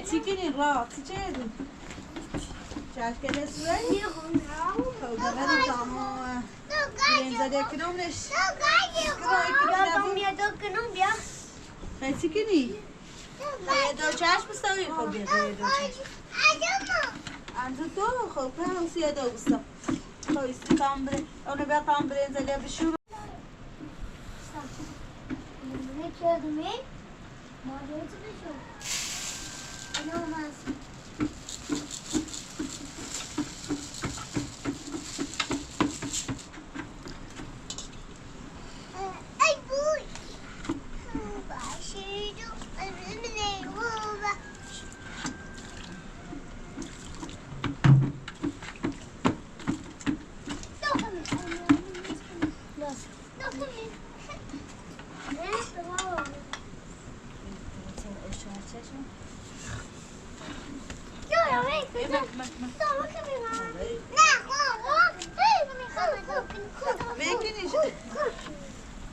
Chicken raw, chicken. Chicken is ready.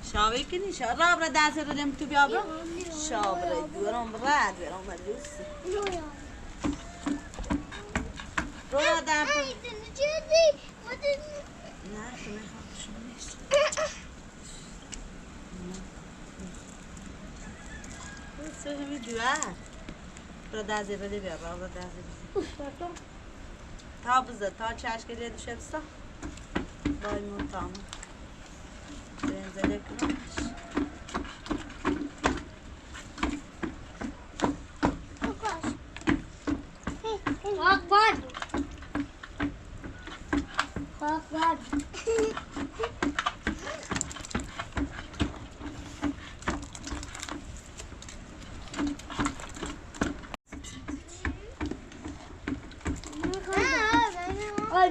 Shavikini, Sharabra Dasar them to be abra. Shabra, you are on Brad, we're on the Lucy. Roll that. So we do that. Bradazi, Bolivia, Bradazi. Top is the touch ash get in ship stuff. By Montam. Then the electronics.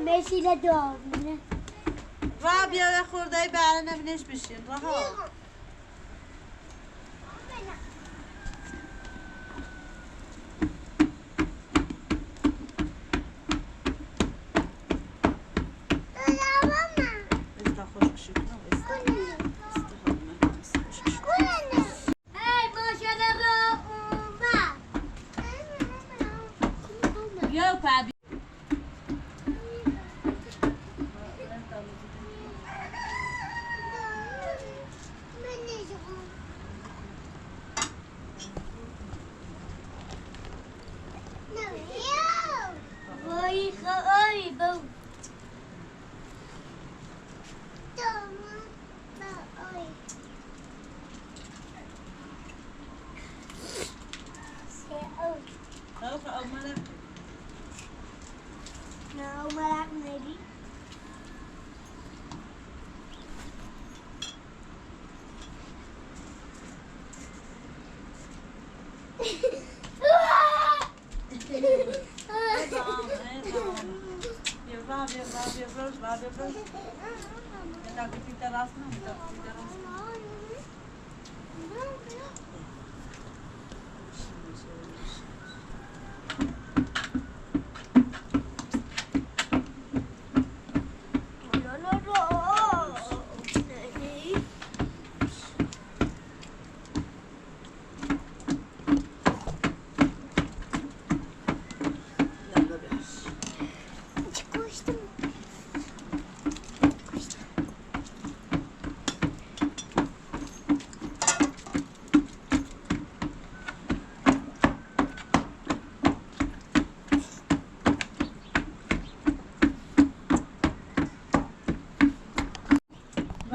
Messi de dog. رابیا خورده برای نبینش بشین رها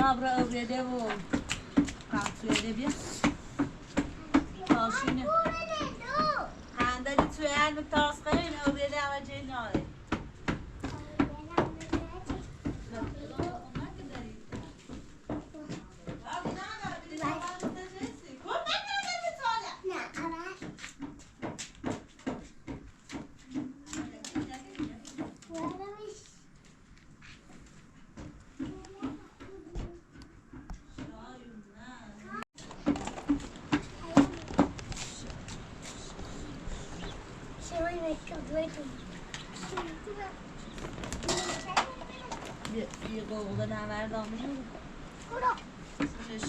Abra övrede bu. Kalkıyor de bir. Taşını. Handali tuğan mı taşkayın övrede ama cenayet. یه قوقه نوردان میگه سرش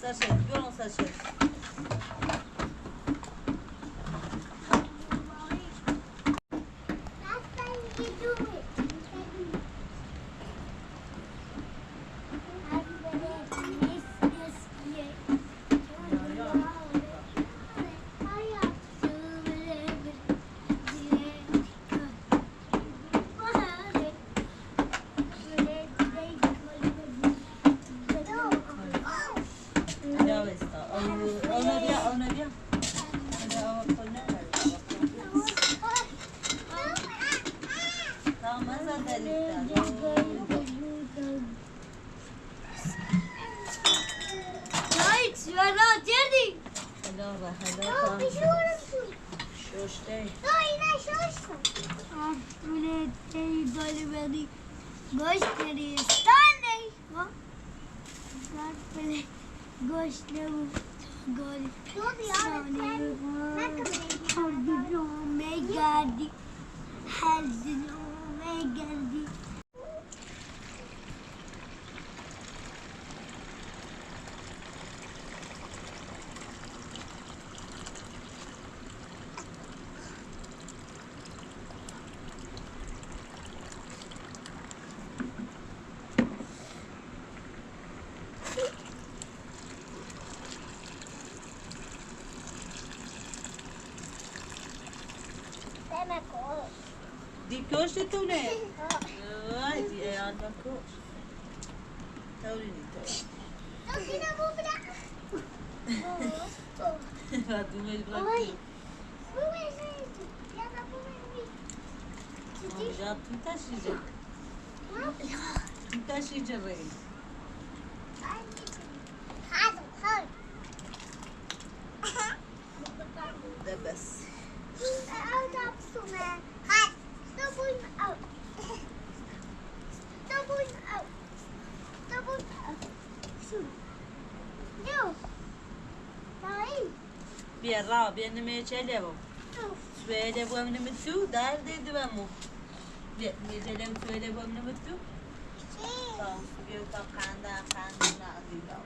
سرش بیارم سرش Ona bia. Tamam zaten. Right, you are not dirty. Hello. Şoştay. Die koosje toen hè? Ja, die had dat koos. Tou die niet toch? Wat doen we blokje? Ja, tu tá xija. Tu tá xija rei. Da bas. Biarra, viene me chelevo. Suede bu amne mitu, dar dedi ben mu. Bir çelev suede bu amne mitu. Tamam, bir ta kanda na adida.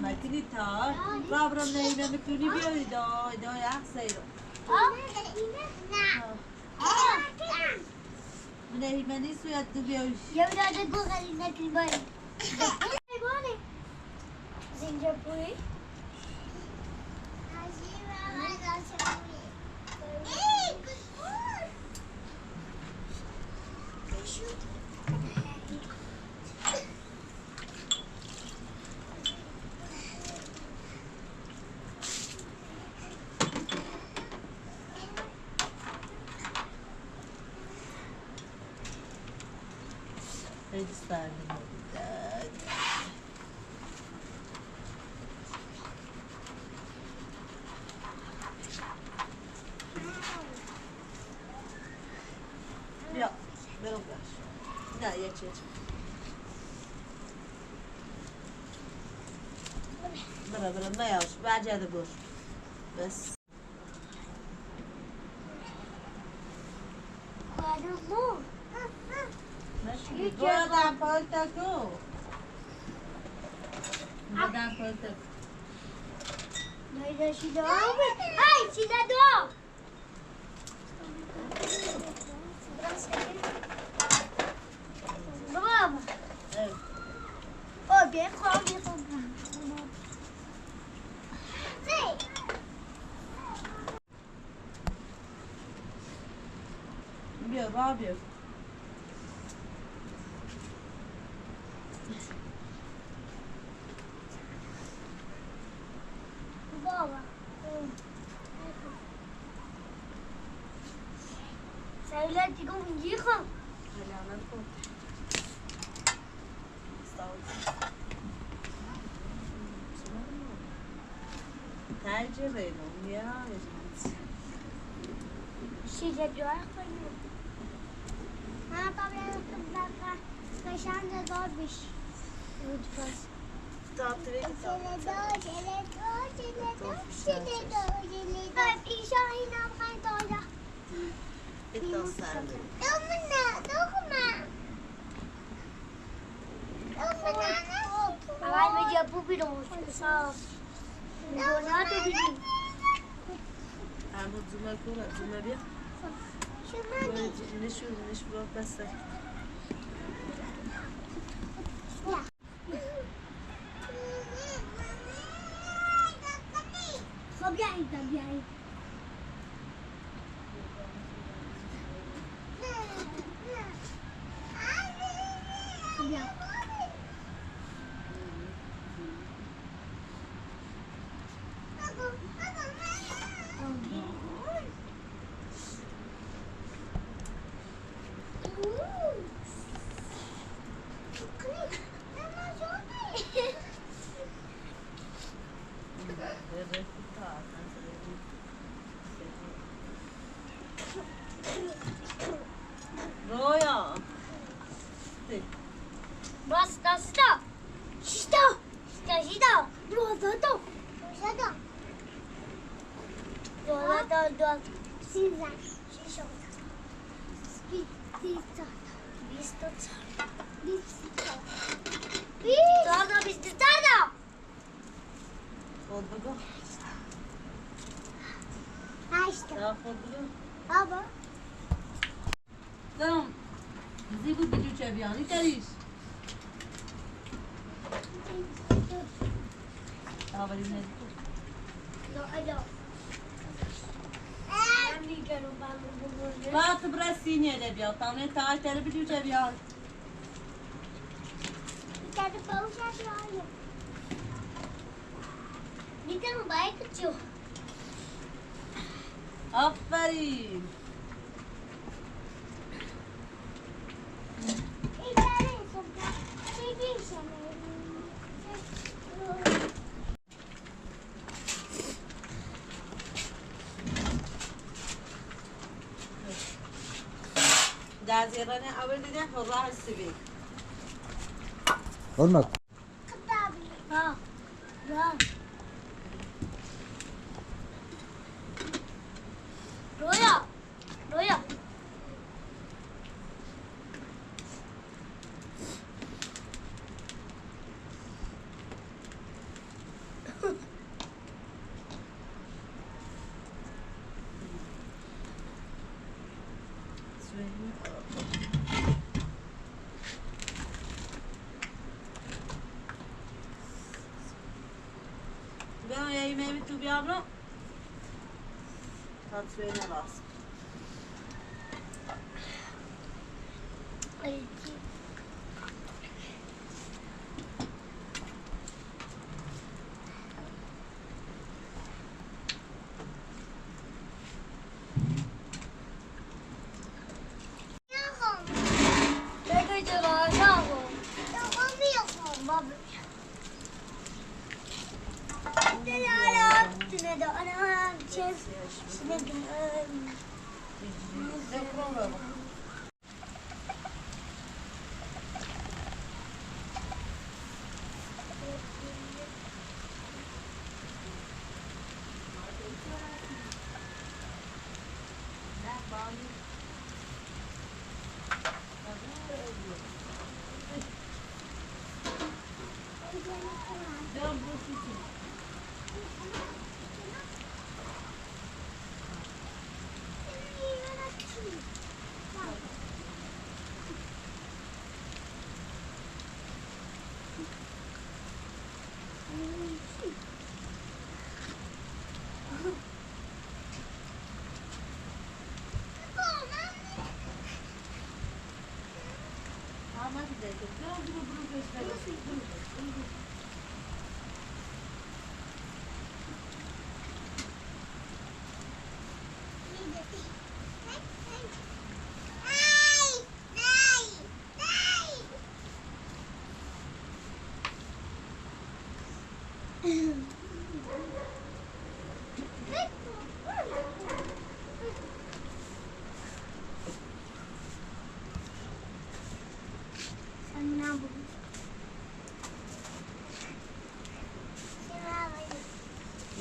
Ma che di to? Proprio nei miei più di do axero. Nei mani su ya tu bio. Singapore. Hadi sardım. Ya, ben o kadar. Ya, geç. Bıra, ne yavaş, bence de bu. Bas. Badam paltaku. Badam paltaku. Hey, she's a dog. Bravo. Evet. Oh, bien, bien. Bir Rabia. Söyle çıkın yıkın. Tercih verin ya. Size dua koyuyor. Ha tabii kızlar kaşan da doğmuş. Lütfen. Tatile همون زومه کنه زومه بیا نشونش برو بسته خب بیایید رویا Basta, sta. Sta. Sta. Rodato. Rodato. Rodato. Sisa. Sisa. Vistita. Vistita. Vistita. Vistita. Vistita. خود بگو Aşkım. خود بگو Baba. دارم زیبو بیدو چه بیانی تریش آوری نزدیک Alo. Ben biliyorum ben bunu. وقت برای سینیه بیاد تامنه تاج تره بیدو چه بیان Bir tane balık yapıyor. Bir tane balık kaçıyor. آفرین Bir tane sokak. Bir şey. در زیرانه اول دیدن راه سیبیل olmaz. Ha. Ya. Roya. Roya. بیام یه ایمه تو بیام رو تا سوینه راست Ay.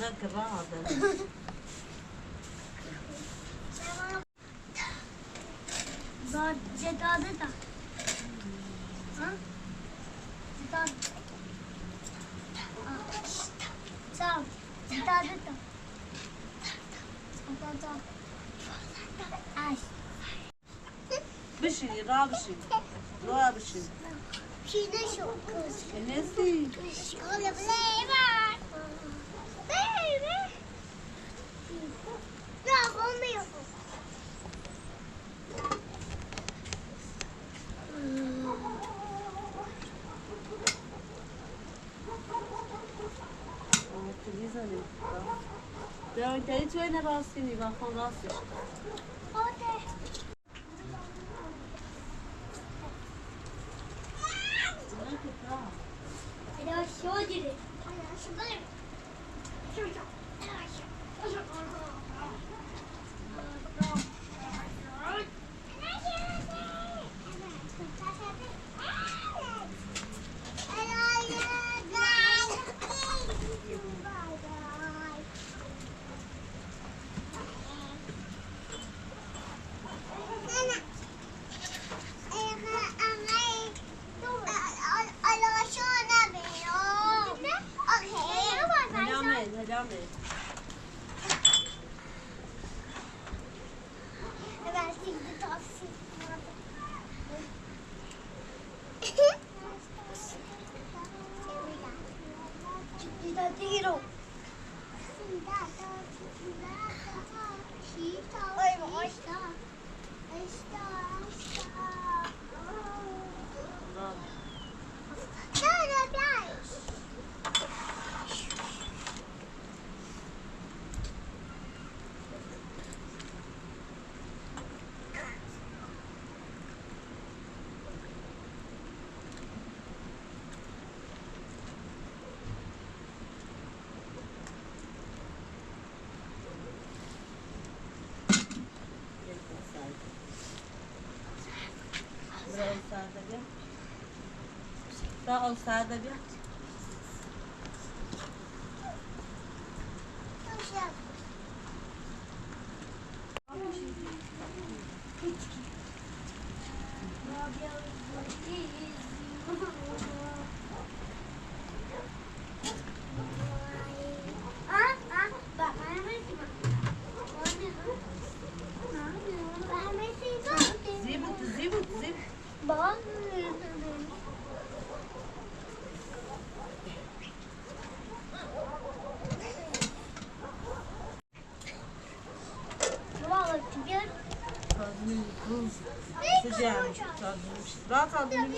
من كراهة Cedadı da. Ha? Cedadı. Sağ ol. Cedadı da. بشینی را بشین را بشین Pine شو کس. نسی شکل بلیبر. بیبی. نه خون بیفو. میزنیم بیا اینطوری توی نراستی نگاه کن راستش آده. اینا شو دیده. شو بریم. شو شو. هدامه تا ساده بیا Rahat aldın mı?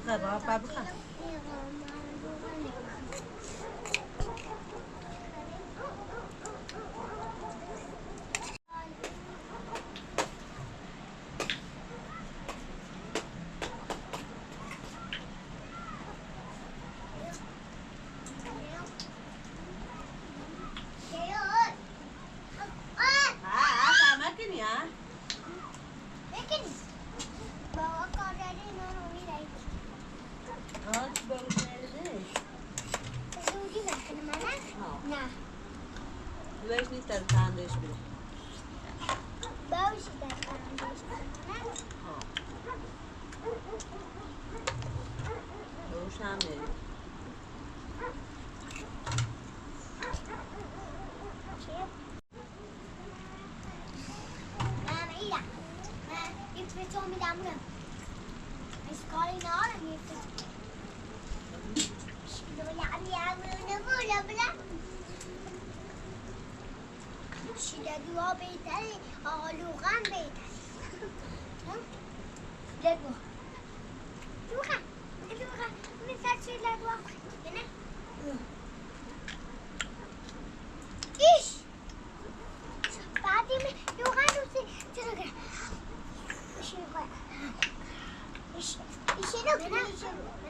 بخیر بابا بخیر Weź ten tandysz bile. Bawisz ten tandysz. Ruszamy. Mama, Ida. Jetzt wird so mit anderen. Ich kann ihn auch nicht. شیلدوها بهتره آلوغم بهتره لگو دوخم مثل شیلدوها نه ایش بعدی نه